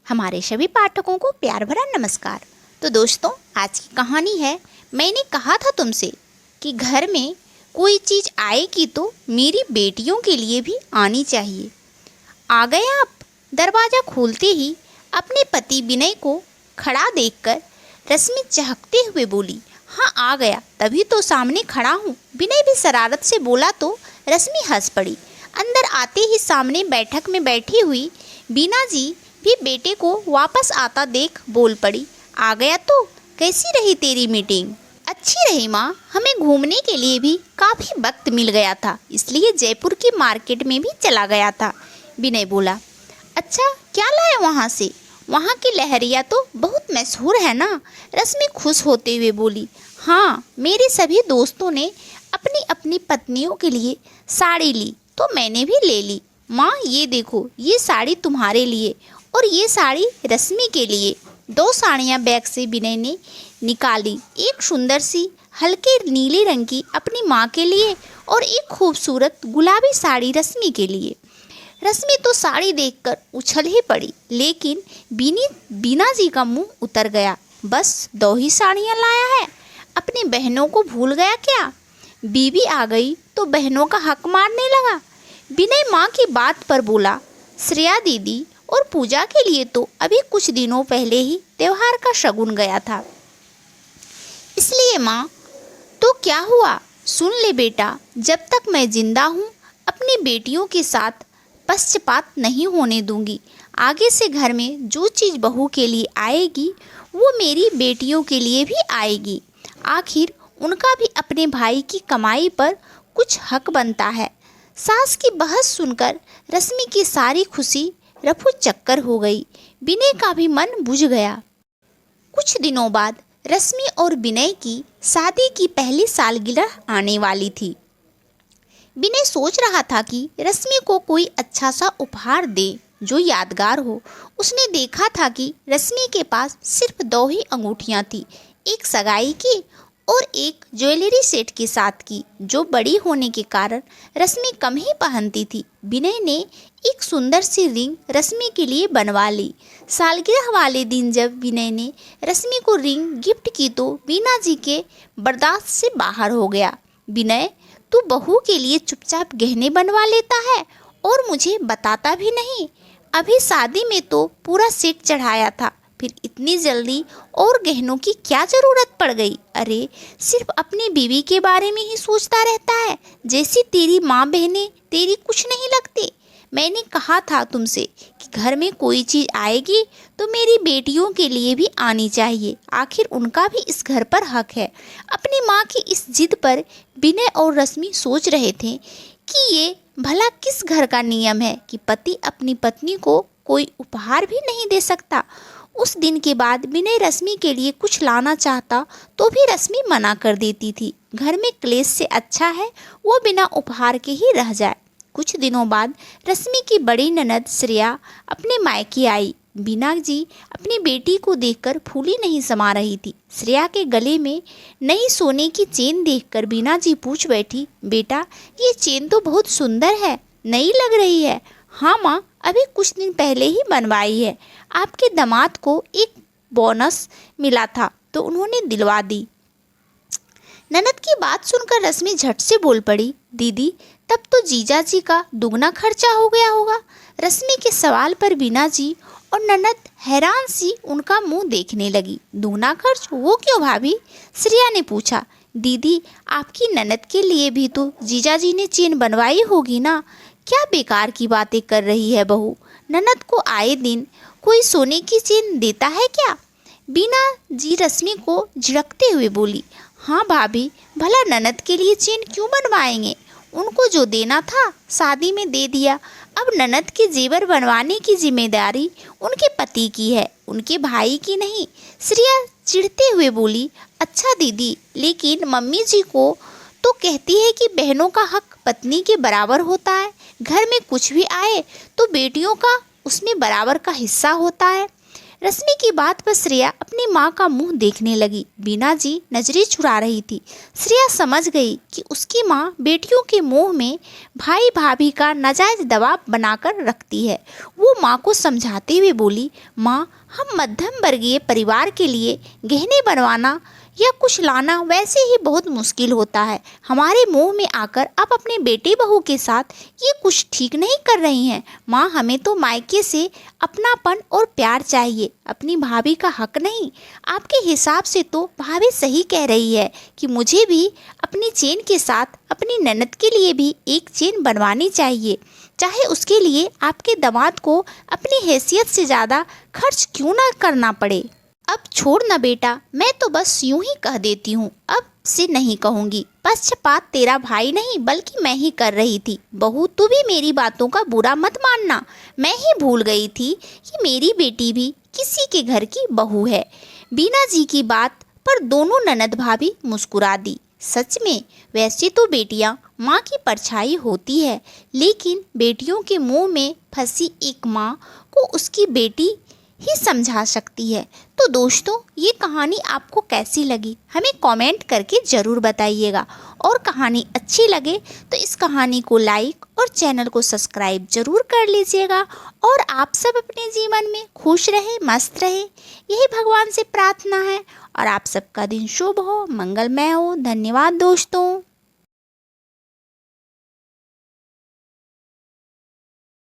हमारे सभी पाठकों को प्यार भरा नमस्कार। तो दोस्तों, आज की कहानी है, मैंने कहा था तुमसे कि घर में कोई चीज़ आएगी तो मेरी बेटियों के लिए भी आनी चाहिए। आ गए आप? दरवाज़ा खोलते ही अपने पति विनय को खड़ा देखकर रश्मि चहकते हुए बोली, हाँ आ गया, तभी तो सामने खड़ा हूँ। विनय भी शरारत से बोला तो रश्मि हंस पड़ी। अंदर आते ही सामने बैठक में बैठी हुई बीना जी भी बेटे को वापस आता देख बोल पड़ी, आ गया तो कैसी रही तेरी मीटिंग? अच्छी रही माँ, हमें घूमने के लिए भी काफ़ी वक्त मिल गया था, इसलिए जयपुर की मार्केट में भी चला गया था। विनय बोला, अच्छा क्या लाए वहाँ से? वहाँ की लहरिया तो बहुत मशहूर है ना? रश्मि खुश होते हुए बोली, हाँ मेरे सभी दोस्तों ने अपनी अपनी पत्नियों के लिए साड़ी ली तो मैंने भी ले ली। माँ ये देखो, ये साड़ी तुम्हारे लिए और ये साड़ी रश्मि के लिए। 2 साड़ियाँ बैग से विनय ने निकाली, एक सुंदर सी हल्के नीले रंग की अपनी माँ के लिए और एक खूबसूरत गुलाबी साड़ी रश्मि के लिए। रश्मि तो साड़ी देखकर उछल ही पड़ी, लेकिन बीना जी का मुंह उतर गया। बस 2 ही साड़ियाँ लाया है, अपनी बहनों को भूल गया क्या? बीवी आ गई तो बहनों का हक मारने लगा। विनय माँ की बात पर बोला, श्रेया दीदी और पूजा के लिए तो अभी कुछ दिनों पहले ही त्योहार का शगुन गया था, इसलिए माँ। तो क्या हुआ? सुन ले बेटा, जब तक मैं जिंदा हूँ अपनी बेटियों के साथ पक्षपात नहीं होने दूंगी। आगे से घर में जो चीज़ बहू के लिए आएगी वो मेरी बेटियों के लिए भी आएगी। आखिर उनका भी अपने भाई की कमाई पर कुछ हक बनता है। सास की बहस सुनकर रश्मि की सारी खुशी रफू चक्कर हो गई। विनय का भी मन बुझ गया। कुछ दिनों बाद रश्मि और विनय की शादी की पहली सालगिरह आने वाली थी। विनय सोच रहा था कि रश्मि को कोई अच्छा सा उपहार दे जो यादगार हो। उसने देखा था कि रश्मि के पास सिर्फ 2 ही अंगूठियां थी, एक सगाई की और एक ज्वेलरी सेट के साथ की, जो बड़ी होने के कारण रश्मि कम ही पहनती थी। विनय ने एक सुंदर सी रिंग रश्मि के लिए बनवा ली। सालगिरह वाले दिन जब विनय ने रश्मि को रिंग गिफ्ट की तो बीना जी के बर्दाश्त से बाहर हो गया। विनय, तू बहू के लिए चुपचाप गहने बनवा लेता है और मुझे बताता भी नहीं। अभी शादी में तो पूरा सेट चढ़ाया था, फिर इतनी जल्दी और गहनों की क्या ज़रूरत पड़ गई? अरे सिर्फ अपनी बीवी के बारे में ही सोचता रहता है, जैसी तेरी माँ बहनें तेरी कुछ नहीं लगती। मैंने कहा था तुमसे कि घर में कोई चीज़ आएगी तो मेरी बेटियों के लिए भी आनी चाहिए, आखिर उनका भी इस घर पर हक है। अपनी माँ की इस जिद पर विनय और रश्मि सोच रहे थे कि ये भला किस घर का नियम है कि पति अपनी पत्नी को कोई उपहार भी नहीं दे सकता। उस दिन के बाद विनय रश्मि के लिए कुछ लाना चाहता तो भी रश्मि मना कर देती थी। घर में क्लेश से अच्छा है वो बिना उपहार के ही रह जाए। कुछ दिनों बाद रश्मि की बड़ी ननद श्रेया अपने मायके आई। बीना जी अपनी बेटी को देखकर फूली नहीं समा रही थी। श्रेया के गले में नई सोने की चेन देखकर बीना जी पूछ बैठी, बेटा ये चेन तो बहुत सुंदर है, नई लग रही है। हाँ माँ, अभी कुछ दिन पहले ही बनवाई है। आपके दामाद को एक बोनस मिला था तो उन्होंने दिलवा दी। ननद की बात सुनकर रश्मि झट से बोल पड़ी, दीदी तब तो जीजा जी का दुगना खर्चा हो गया होगा। रश्मि के सवाल पर बीना जी और ननद हैरान सी उनका मुंह देखने लगी। दुगना खर्च? वो क्यों भाभी? श्रेया ने पूछा। दीदी आपकी ननद के लिए भी तो जीजा जी ने चेन बनवाई होगी ना, क्या बेकार की बातें कर रही है बहू? ननद को आए दिन कोई सोने की चेन देता है क्या? बीना जी रश्मि को झिड़कते हुए बोली, हाँ भाभी, भला ननद के लिए चेन क्यों बनवाएंगे? उनको जो देना था शादी में दे दिया। अब ननद के जेवर बनवाने की जिम्मेदारी उनके पति की है, उनके भाई की नहीं। श्रेया चिढ़ते हुए बोली, अच्छा दीदी, लेकिन मम्मी जी को तो कहती है कि बहनों का हक पत्नी के बराबर होता है। घर में कुछ भी आए तो बेटियों का उसमें बराबर का हिस्सा होता है। रश्मि की बात पर श्रेया अपनी माँ का मुंह देखने लगी। बीना जी नजरें चुरा रही थी। श्रेया समझ गई कि उसकी माँ बेटियों के मुंह में भाई भाभी का नाजायज दबाव बनाकर रखती है। वो माँ को समझाते हुए बोली, माँ, हम मध्यम वर्गीय परिवार के लिए गहने बनवाना या कुछ लाना वैसे ही बहुत मुश्किल होता है। हमारे मुंह में आकर आप अपने बेटे बहू के साथ ये कुछ ठीक नहीं कर रही हैं। माँ, हमें तो मायके से अपनापन और प्यार चाहिए, अपनी भाभी का हक नहीं। आपके हिसाब से तो भाभी सही कह रही है कि मुझे भी अपनी चेन के साथ अपनी ननद के लिए भी एक चेन बनवानी चाहिए, चाहे उसके लिए आपके दामाद को अपनी हैसियत से ज़्यादा खर्च क्यों ना करना पड़े। अब छोड़ ना बेटा, मैं तो बस यूं ही कह देती हूँ, अब से नहीं कहूँगी। पक्षपात तेरा भाई नहीं बल्कि मैं ही कर रही थी। बहू, तू भी मेरी बातों का बुरा मत मानना। मैं ही भूल गई थी कि मेरी बेटी भी किसी के घर की बहू है। बीना जी की बात पर दोनों ननद भाभी मुस्कुरा दी। सच में वैसे तो बेटियां माँ की परछाई होती है, लेकिन बेटियों के मुंह में फंसी एक माँ को उसकी बेटी ही समझा सकती है। तो दोस्तों, ये कहानी आपको कैसी लगी हमें कमेंट करके ज़रूर बताइएगा, और कहानी अच्छी लगे तो इस कहानी को लाइक और चैनल को सब्सक्राइब जरूर कर लीजिएगा। और आप सब अपने जीवन में खुश रहे, मस्त रहे, यही भगवान से प्रार्थना है। और आप सबका दिन शुभ हो, मंगलमय हो। धन्यवाद दोस्तों।